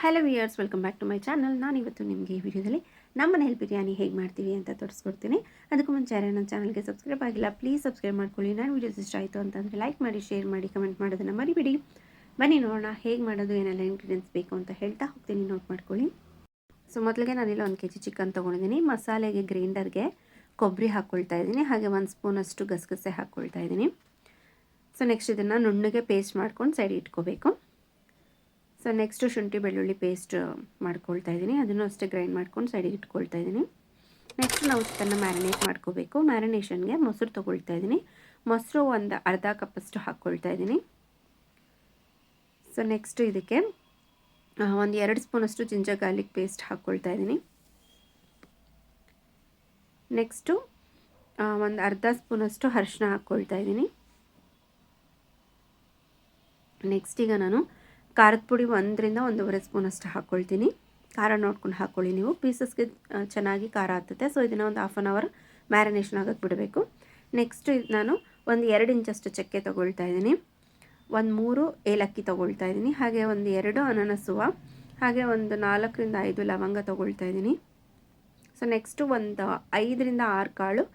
Hello viewers, welcome back to my channel. ನಾನಿವತ್ತು ನಿಮಗೆ ಈ ವಿಡಿಯೋದಲ್ಲಿ ನಮ್ಮ ಮನೇಲಿ ಬಿರಿಯಾನಿ ಹೇಗೆ ಮಾಡ್ತೀವಿ ಅಂತ ತೋರಿಸ್ಕೊಡ್ತೀನಿ. ಅದಕ್ಕೂ ಮುಂಚೆ ನನ್ನ ಚಾನಲ್ಗೆ ಸಬ್ಸ್ಕ್ರೈಬ್ ಆಗಿಲ್ಲ, ಪ್ಲೀಸ್ ಸಬ್ಸ್ಕ್ರೈಬ್ ಮಾಡ್ಕೊಳ್ಳಿ. ನಾನು ವೀಡಿಯೋಸ್ ಇಷ್ಟ ಆಯಿತು ಅಂತಂದರೆ ಲೈಕ್ ಮಾಡಿ, ಶೇರ್ ಮಾಡಿ, ಕಮೆಂಟ್ ಮಾಡೋದನ್ನು ಮರಿಬೇಡಿ. ಬನ್ನಿ ನೋಡೋಣ ಹೇಗೆ ಮಾಡೋದು, ಏನೆಲ್ಲ ಇಂಗ್ರೀಡಿಯೆಂಟ್ಸ್ ಬೇಕು ಅಂತ ಹೇಳ್ತಾ ಹೋಗ್ತೀನಿ, ನೋಟ್ ಮಾಡ್ಕೊಳ್ಳಿ. ಸೊ ಮೊದಲಿಗೆ ನಾನಿಲ್ಲ 1 kg ಚಿಕನ್ ತೊಗೊಂಡಿದ್ದೀನಿ. ಮಸಾಲೆಗೆ ಗ್ರೈಂಡರ್ಗೆ ಕೊಬ್ಬರಿ ಹಾಕ್ಕೊಳ್ತಾ ಇದ್ದೀನಿ, ಹಾಗೆ 1 ಸ್ಪೂನಷ್ಟು ಗಸಗಸೆ ಹಾಕ್ಕೊಳ್ತಾ ಇದ್ದೀನಿ. ಸೊ ನೆಕ್ಸ್ಟ್ ಇದನ್ನು ನುಣ್ಣಗೆ ಪೇಸ್ಟ್ ಮಾಡ್ಕೊಂಡು ಸೈಡ್ ಇಟ್ಕೋಬೇಕು. ಸೊ ನೆಕ್ಸ್ಟು ಶುಂಠಿ ಬೆಳ್ಳುಳ್ಳಿ ಪೇಸ್ಟ್ ಮಾಡ್ಕೊಳ್ತಾ ಇದ್ದೀನಿ, ಅದನ್ನು ಅಷ್ಟೇ ಗ್ರೈಂಡ್ ಮಾಡ್ಕೊಂಡು ಸೈಡಿಗೆ ಇಟ್ಕೊಳ್ತಾ ಇದ್ದೀನಿ. ನೆಕ್ಸ್ಟ್ ನಾವು ಚಿಕನ್ನ ಮ್ಯಾರಿನೇಟ್ ಮಾಡ್ಕೋಬೇಕು. ಮ್ಯಾರಿನೇಷನ್ಗೆ ಮೊಸರು ತೊಗೊಳ್ತಾ ಇದ್ದೀನಿ. ಮೊಸರು ಒಂದು ಅರ್ಧ ಕಪ್ಪಷ್ಟು ಹಾಕ್ಕೊಳ್ತಾ ಇದ್ದೀನಿ. ಸೊ ನೆಕ್ಸ್ಟು ಇದಕ್ಕೆ ಒಂದು 2 ಸ್ಪೂನಷ್ಟು ಜಿಂಜರ್ ಗಾರ್ಲಿಕ್ ಪೇಸ್ಟ್ ಹಾಕ್ಕೊಳ್ತಾ ಇದ್ದೀನಿ. ನೆಕ್ಸ್ಟು ಒಂದು ಅರ್ಧ ಸ್ಪೂನಷ್ಟು ಅರಿಶಿನ ಹಾಕ್ಕೊಳ್ತಾ ಇದ್ದೀನಿ. ನೆಕ್ಸ್ಟ್ ಈಗ ನಾನು ಖಾರದ ಪುಡಿ 1 ರಿಂದ 1.5 ಸ್ಪೂನಷ್ಟು ಹಾಕ್ಕೊಳ್ತೀನಿ. ಖಾರ ನೋಡ್ಕೊಂಡು ಹಾಕ್ಕೊಳ್ಳಿ ನೀವು, ಪೀಸಸ್ಗೆ ಚೆನ್ನಾಗಿ ಖಾರ ಆಗ್ತದೆ. ಸೊ ಇದನ್ನು ಒಂದು 1/2 ಅವರ್ ಮ್ಯಾರಿನೇಷನ್ ಆಗೋಕ್ಕೆ ಬಿಡಬೇಕು. ನೆಕ್ಸ್ಟು ನಾನು ಒಂದು 2 ಇಂಚಷ್ಟು ಚಕ್ಕೆ ತೊಗೊಳ್ತಾ ಇದ್ದೀನಿ, ಒಂದು 3 ಏಲಕ್ಕಿ ತೊಗೊಳ್ತಾ ಇದ್ದೀನಿ, ಹಾಗೆ ಒಂದು 2 ಅನಾನಸುವ, ಹಾಗೆ ಒಂದು 4 ರಿಂದ 5 ಲವಂಗ ತೊಗೊಳ್ತಾ ಇದ್ದೀನಿ. ಸೊ ನೆಕ್ಸ್ಟು ಒಂದು 5 ರಿಂದ 6 ಕಾಳು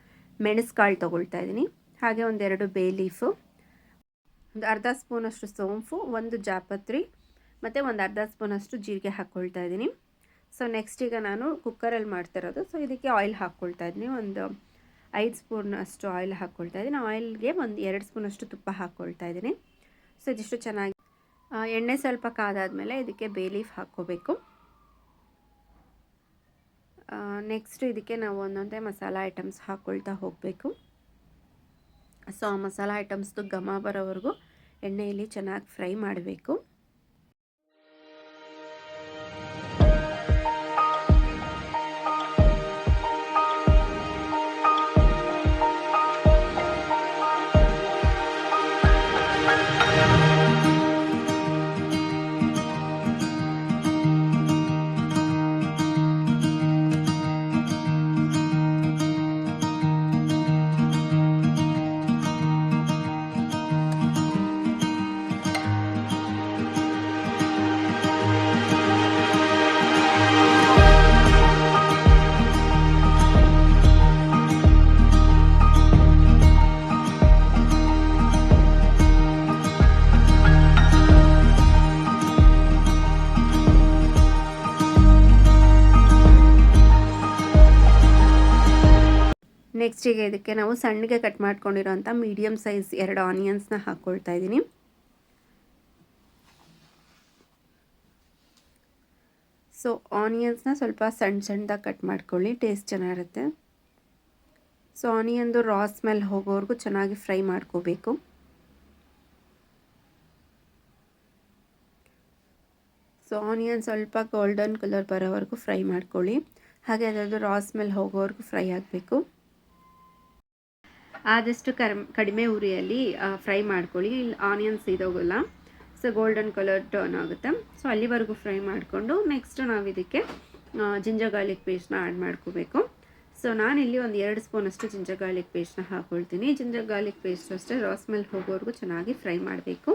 ಮೆಣಸು ಕಾಳು ತೊಗೊಳ್ತಾ ಇದ್ದೀನಿ, ಹಾಗೆ ಒಂದು 2 ಬೇ ಲೀಫು, ಒಂದು ಅರ್ಧ ಸ್ಪೂನಷ್ಟು ಸೋಂಪು, ಒಂದು ಜಾಪತ್ರಿ ಮತ್ತು ಒಂದು ಅರ್ಧ ಸ್ಪೂನಷ್ಟು ಜೀರಿಗೆ ಹಾಕ್ಕೊಳ್ತಾ ಇದ್ದೀನಿ. ಸೊ ನೆಕ್ಸ್ಟ್ ಈಗ ನಾನು ಕುಕ್ಕರಲ್ಲಿ ಮಾಡ್ತಿರೋದು. ಸೊ ಇದಕ್ಕೆ ಆಯಿಲ್ ಹಾಕ್ಕೊಳ್ತಾ ಇದ್ದೀನಿ, ಒಂದು 5 ಸ್ಪೂನಷ್ಟು ಆಯಿಲ್ ಹಾಕ್ಕೊಳ್ತಾ ಇದ್ದೀನಿ. ಆಯಿಲ್ಗೆ ಒಂದು 2 ಸ್ಪೂನಷ್ಟು ತುಪ್ಪ ಹಾಕ್ಕೊಳ್ತಾ ಇದ್ದೀನಿ. ಸೊ ಇದಿಷ್ಟು ಚೆನ್ನಾಗಿ ಎಣ್ಣೆ ಸ್ವಲ್ಪ ಕಾದಾದಮೇಲೆ ಇದಕ್ಕೆ ಬೇ ಲೀಫ್ ಹಾಕ್ಕೋಬೇಕು. ನೆಕ್ಸ್ಟ್ ಇದಕ್ಕೆ ನಾವು ಒಂದೊಂದೇ ಮಸಾಲ ಐಟಮ್ಸ್ ಹಾಕ್ಕೊಳ್ತಾ ಹೋಗಬೇಕು. ಸೊ ಆ ಮಸಾಲ ಐಟಮ್ಸ್ದು ಘಮ ಬರೋವರೆಗೂ ಎಣ್ಣೆಯಲ್ಲಿ ಚೆನ್ನಾಗಿ ಫ್ರೈ ಮಾಡಬೇಕು. ನೆಕ್ಸ್ಟ್ ಈಗ ಇದಕ್ಕೆ ನಾವು ಸಣ್ಣಗೆ ಕಟ್ ಮಾಡ್ಕೊಂಡಿರೋಂಥ ಮೀಡಿಯಮ್ ಸೈಜ್ 2 ಆನಿಯನ್ಸ್ನ ಹಾಕ್ಕೊಳ್ತಾ ಇದ್ದೀನಿ. ಸೊ ಆನಿಯನ್ಸ್ನ ಸ್ವಲ್ಪ ಸಣ್ಣದಾಗಿ ಕಟ್ ಮಾಡ್ಕೊಳ್ಳಿ, ಟೇಸ್ಟ್ ಚೆನ್ನಾಗಿರುತ್ತೆ. ಸೊ ಆನಿಯನ್ದು ರಾ ಸ್ಮೆಲ್ ಹೋಗೋವರೆಗೂ ಚೆನ್ನಾಗಿ ಫ್ರೈ ಮಾಡ್ಕೋಬೇಕು. ಸೊ ಆನಿಯನ್ ಸ್ವಲ್ಪ ಗೋಲ್ಡನ್ ಕಲರ್ ಬರೋವರೆಗೂ ಫ್ರೈ ಮಾಡ್ಕೊಳ್ಳಿ, ಹಾಗೆ ಅದರದ್ದು ರಾ ಸ್ಮೆಲ್ ಹೋಗೋವರೆಗೂ ಫ್ರೈ ಆಗಬೇಕು. ಆದಷ್ಟು ಕಡಿಮೆ ಉರಿಯಲ್ಲಿ ಫ್ರೈ ಮಾಡ್ಕೊಳ್ಳಿ, ಆನಿಯನ್ಸ್ ಇದಾಗಲ್ಲ. ಸೊ ಗೋಲ್ಡನ್ ಕಲರ್ ಟರ್ನ್ ಆಗುತ್ತೆ. ಸೊ ಅಲ್ಲಿವರೆಗೂ ಫ್ರೈ ಮಾಡಿಕೊಂಡು ನೆಕ್ಸ್ಟ್ ನಾವು ಇದಕ್ಕೆ ಜಿಂಜರ್ ಗಾರ್ಲಿಕ್ ಪೇಸ್ಟ್ನ ಆ್ಯಡ್ ಮಾಡ್ಕೋಬೇಕು. ಸೊ ನಾನಿಲ್ಲಿ ಒಂದು 2 ಸ್ಪೂನಷ್ಟು ಜಿಂಜರ್ ಗಾರ್ಲಿಕ್ ಪೇಸ್ಟ್ನ ಹಾಕ್ಕೊಳ್ತೀನಿ. ಜಿಂಜರ್ ಗಾರ್ಲಿಕ್ ಪೇಸ್ಟ್ ಅಷ್ಟೇ ರಾ ಸ್ಮೆಲ್ ಹೋಗೋವರೆಗೂ ಚೆನ್ನಾಗಿ ಫ್ರೈ ಮಾಡಬೇಕು.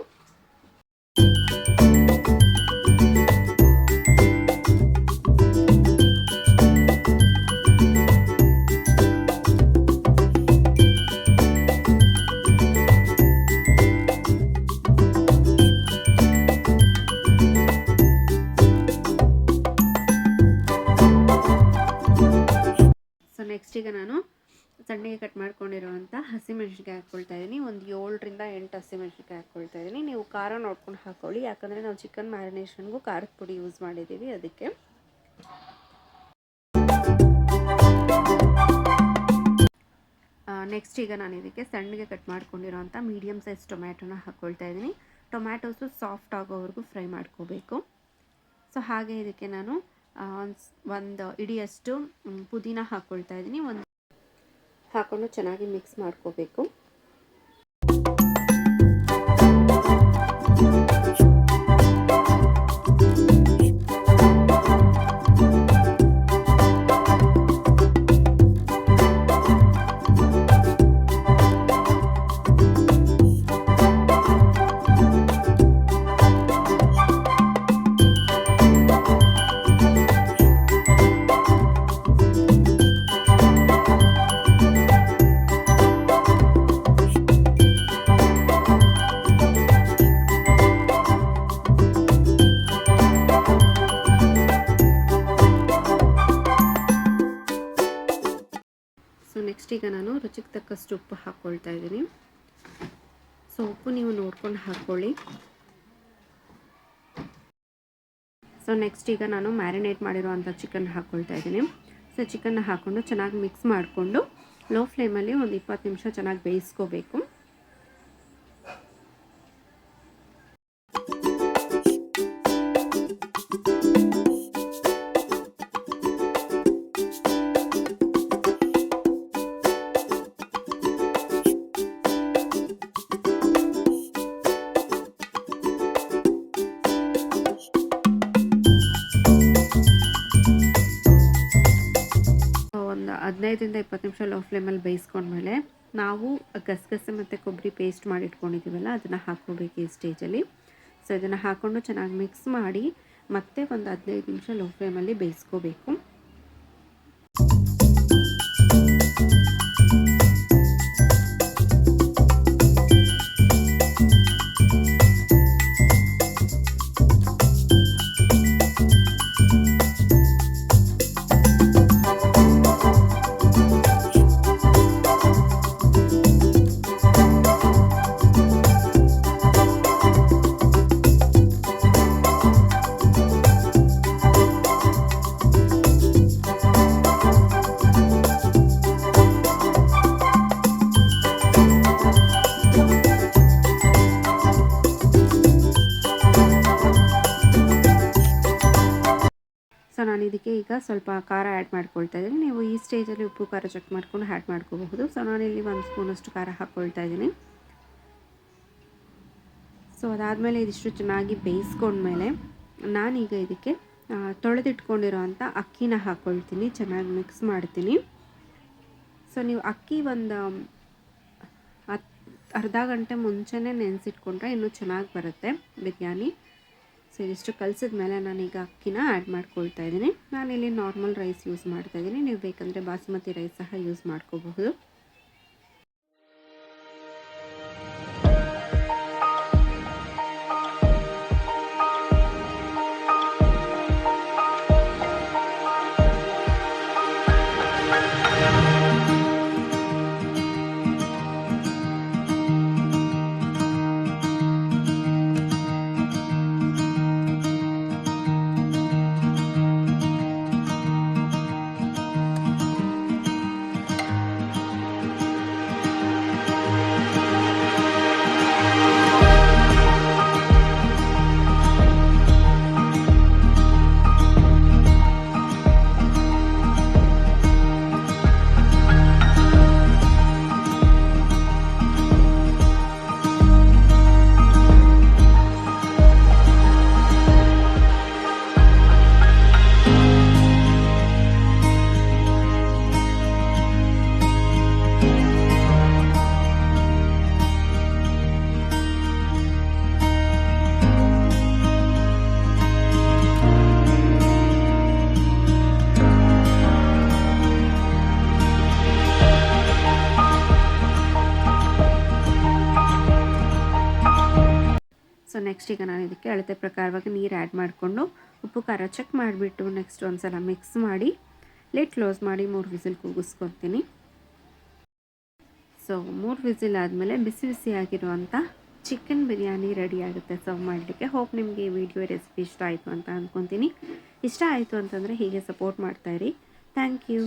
ನೆಕ್ಸ್ಟ್ ಈಗ ನಾನು ಸಣ್ಣಗೆ ಕಟ್ ಮಾಡ್ಕೊಂಡಿರುವಂಥ ಹಸಿಮೆಣಸಿನ್ಕಾಯಿ ಹಾಕ್ಕೊಳ್ತಾ ಇದ್ದೀನಿ. ಒಂದು 7 ರಿಂದ 8 ಹಸಿಮೆಣಸಿನ್ಕಾಯಿ ಹಾಕ್ಕೊಳ್ತಾ ಇದ್ದೀನಿ. ನೀವು ಖಾರ ನೋಡ್ಕೊಂಡು ಹಾಕ್ಕೊಳ್ಳಿ, ಯಾಕಂದರೆ ನಾವು ಚಿಕನ್ ಮ್ಯಾರಿನೇಷನ್ಗೂ ಖಾರದ ಪುಡಿ ಯೂಸ್ ಮಾಡಿದ್ದೀವಿ, ಅದಕ್ಕೆ. ನೆಕ್ಸ್ಟ್ ಈಗ ನಾನು ಇದಕ್ಕೆ ಸಣ್ಣಗೆ ಕಟ್ ಮಾಡ್ಕೊಂಡಿರೋಂಥ ಮೀಡಿಯಮ್ ಸೈಜ್ ಟೊಮ್ಯಾಟೋನ ಹಾಕ್ಕೊಳ್ತಾ ಇದ್ದೀನಿ. ಟೊಮ್ಯಾಟೋಸು ಸಾಫ್ಟ್ ಆಗೋವರೆಗೂ ಫ್ರೈ ಮಾಡ್ಕೋಬೇಕು. ಸೊ ಹಾಗೆ ಇದಕ್ಕೆ ನಾನು ಒಂದು ಇಡಿಯಷ್ಟು ಪುದೀನ ಹಾಕ್ಕೊಳ್ತಾ ಇದ್ದೀನಿ. ಹಾಕ್ಕೊಂಡು ಚೆನ್ನಾಗಿ ಮಿಕ್ಸ್ ಮಾಡ್ಕೋಬೇಕು. ಈಗ ನಾನು ರುಚಿಗೆ ತಕ್ಕಷ್ಟು ಉಪ್ಪು ಹಾಕ್ಕೊಳ್ತಾ ಇದ್ದೀನಿ. ಸೊ ಉಪ್ಪು ನೀವು ನೋಡ್ಕೊಂಡು ಹಾಕ್ಕೊಳ್ಳಿ. ಸೊ ನೆಕ್ಸ್ಟ್ ಈಗ ನಾನು ಮ್ಯಾರಿನೇಟ್ ಮಾಡಿರುವಂಥ ಚಿಕನ್ ಹಾಕ್ಕೊಳ್ತಾ ಇದ್ದೀನಿ. ಸೊ ಚಿಕನ್ನ ಹಾಕ್ಕೊಂಡು ಚೆನ್ನಾಗಿ ಮಿಕ್ಸ್ ಮಾಡಿಕೊಂಡು ಲೋ ಫ್ಲೇಮಲ್ಲಿ ಒಂದು 20 ನಿಮಿಷ ಚೆನ್ನಾಗಿ ಬೇಯಿಸ್ಕೋಬೇಕು. ಒಂದು 15ರಿಂದ 20 ನಿಮಿಷ ಲೋ ಫ್ಲೇಮಲ್ಲಿ ಬೇಯಿಸ್ಕೊಂಡ್ಮೇಲೆ ನಾವು ಗಸಗಸೆ ಮತ್ತು ಕೊಬ್ಬರಿ ಪೇಸ್ಟ್ ಮಾಡಿ ಇಟ್ಕೊಂಡಿದ್ದೀವಲ್ಲ ಅದನ್ನು ಹಾಕ್ಕೋಬೇಕು ಈ ಸ್ಟೇಜಲ್ಲಿ. ಸೊ ಇದನ್ನು ಹಾಕ್ಕೊಂಡು ಚೆನ್ನಾಗಿ ಮಿಕ್ಸ್ ಮಾಡಿ ಮತ್ತೆ ಒಂದು 15 ನಿಮಿಷ ಲೋ ಫ್ಲೇಮಲ್ಲಿ ಬೇಯಿಸ್ಕೋಬೇಕು. ಸೊ ನಾನು ಇದಕ್ಕೆ ಈಗ ಸ್ವಲ್ಪ ಖಾರ ಆ್ಯಡ್ ಮಾಡ್ಕೊಳ್ತಾ ಇದ್ದೀನಿ. ನೀವು ಈ ಸ್ಟೇಜಲ್ಲಿ ಉಪ್ಪು ಖಾರ ಚೆಕ್ ಮಾಡ್ಕೊಂಡು ಆ್ಯಡ್ ಮಾಡ್ಕೋಬಹುದು. ಸೊ ನಾನಿಲ್ಲಿ 1 ಸ್ಪೂನಷ್ಟು ಖಾರ ಹಾಕ್ಕೊಳ್ತಾ ಇದ್ದೀನಿ. ಸೊ ಅದಾದಮೇಲೆ ಇದಿಷ್ಟು ಚೆನ್ನಾಗಿ ಬೇಯಿಸ್ಕೊಂಡ್ಮೇಲೆ ನಾನೀಗ ಇದಕ್ಕೆ ತೊಳೆದಿಟ್ಕೊಂಡಿರೋ ಅಂಥ ಅಕ್ಕಿನ ಹಾಕ್ಕೊಳ್ತೀನಿ, ಚೆನ್ನಾಗಿ ಮಿಕ್ಸ್ ಮಾಡ್ತೀನಿ. ಸೊ ನೀವು ಅಕ್ಕಿ ಒಂದು ಅರ್ಧ ಗಂಟೆ ಮುಂಚೆನೇ ನೆನೆಸಿಟ್ಕೊಂಡ್ರೆ ಇನ್ನೂ ಚೆನ್ನಾಗಿ ಬರುತ್ತೆ ಬಿರಿಯಾನಿ. ಸೊ ಇದಿಷ್ಟು ಕಲಸಿದ ಮೇಲೆ ನಾನೀಗ ಅಕ್ಕಿನ ಆ್ಯಡ್ ಮಾಡ್ಕೊಳ್ತಾ ಇದ್ದೀನಿ. ನಾನಿಲ್ಲಿ ನಾರ್ಮಲ್ ರೈಸ್ ಯೂಸ್ ಮಾಡ್ತಾ ಇದ್ದೀನಿ. ನೀವು ಬೇಕಂದರೆ ಬಾಸುಮತಿ ರೈಸ್ ಸಹ ಯೂಸ್ ಮಾಡ್ಕೋಬಹುದು. ಸೊ ನೆಕ್ಸ್ಟ್ ಈಗ ನಾನು ಇದಕ್ಕೆ ಅಳತೆ ಪ್ರಕಾರವಾಗಿ ನೀರು ಆ್ಯಡ್ ಮಾಡಿಕೊಂಡು ಉಪ್ಪು ಖಾರ ಚೆಕ್ ಮಾಡಿಬಿಟ್ಟು ನೆಕ್ಸ್ಟ್ ಒಂದು ಸಲ ಮಿಕ್ಸ್ ಮಾಡಿ ಲಿಡ್ ಕ್ಲೋಸ್ ಮಾಡಿ 3 ವಿಸಿಲ್ ಕೂಗಿಸ್ಕೊತೀನಿ. ಸೊ 3 ವಿಸಿಲ್ ಆದಮೇಲೆ ಬಿಸಿ ಬಿಸಿಯಾಗಿರುವಂಥ ಚಿಕನ್ ಬಿರಿಯಾನಿ ರೆಡಿ ಆಗುತ್ತೆ ಸರ್ವ್ ಮಾಡಲಿಕ್ಕೆ. ಹೋಪ್ ನಿಮಗೆ ಈ ವಿಡಿಯೋ ರೆಸಿಪಿ ಇಷ್ಟ ಆಯಿತು ಅಂತ ಅಂದ್ಕೊತೀನಿ. ಇಷ್ಟ ಆಯಿತು ಅಂತಂದರೆ ಹೀಗೆ ಸಪೋರ್ಟ್ ಮಾಡ್ತಾಯಿರಿ. Thank you.